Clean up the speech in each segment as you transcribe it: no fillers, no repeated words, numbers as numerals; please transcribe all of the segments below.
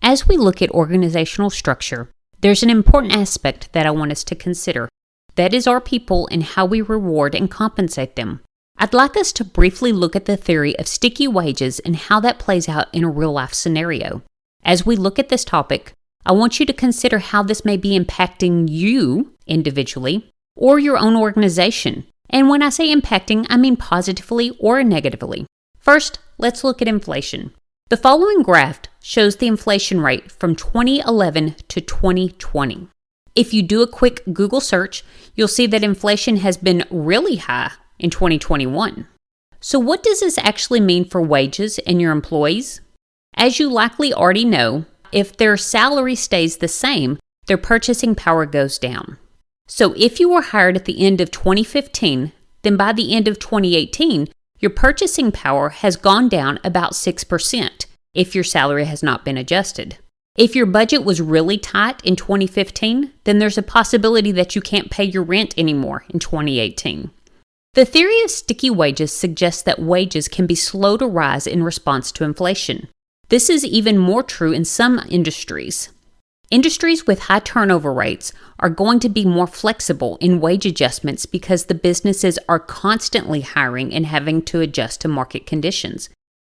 As we look at organizational structure, there's an important aspect that I want us to consider. That is our people and how we reward and compensate them. I'd like us to briefly look at the theory of sticky wages and how that plays out in a real-life scenario. As we look at this topic, I want you to consider how this may be impacting you individually or your own organization. And when I say impacting, I mean positively or negatively. First, let's look at inflation. The following graph shows the inflation rate from 2011 to 2020. If you do a quick Google search, you'll see that inflation has been really high in 2021. So what does this actually mean for wages and your employees? As you likely already know, if their salary stays the same, their purchasing power goes down. So if you were hired at the end of 2015, then by the end of 2018, your purchasing power has gone down about 6% if your salary has not been adjusted. If your budget was really tight in 2015, then there's a possibility that you can't pay your rent anymore in 2018. The theory of sticky wages suggests that wages can be slow to rise in response to inflation. This is even more true in some industries. Industries with high turnover rates are going to be more flexible in wage adjustments because the businesses are constantly hiring and having to adjust to market conditions.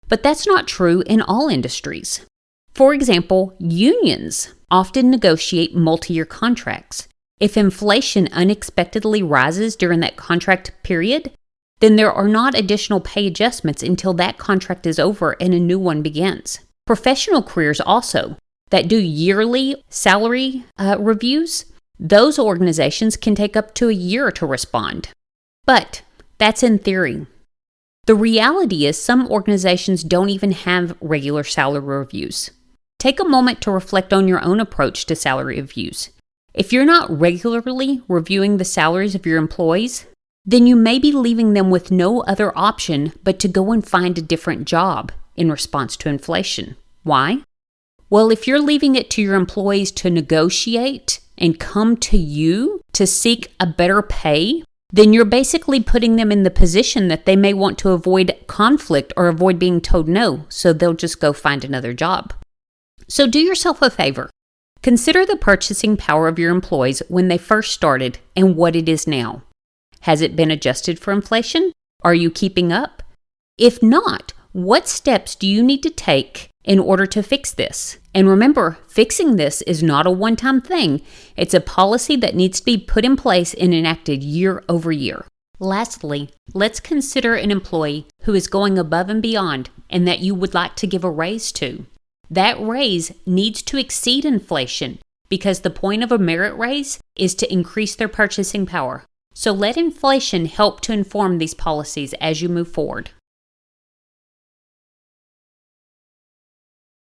But that's not true in all industries. For example, unions often negotiate multi-year contracts. If inflation unexpectedly rises during that contract period, then there are not additional pay adjustments until that contract is over and a new one begins. Professional careers also that do yearly salary reviews, those organizations can take up to a year to respond. But that's in theory. The reality is some organizations don't even have regular salary reviews. Take a moment to reflect on your own approach to salary reviews. If you're not regularly reviewing the salaries of your employees, then you may be leaving them with no other option but to go and find a different job in response to inflation. Why? Well, if you're leaving it to your employees to negotiate and come to you to seek a better pay, then you're basically putting them in the position that they may want to avoid conflict or avoid being told no, so they'll just go find another job. So do yourself a favor. Consider the purchasing power of your employees when they first started and what it is now. Has it been adjusted for inflation? Are you keeping up? If not, what steps do you need to take in order to fix this? And remember, fixing this is not a one-time thing. It's a policy that needs to be put in place and enacted year over year. Lastly, let's consider an employee who is going above and beyond and that you would like to give a raise to. That raise needs to exceed inflation because the point of a merit raise is to increase their purchasing power. So let inflation help to inform these policies as you move forward.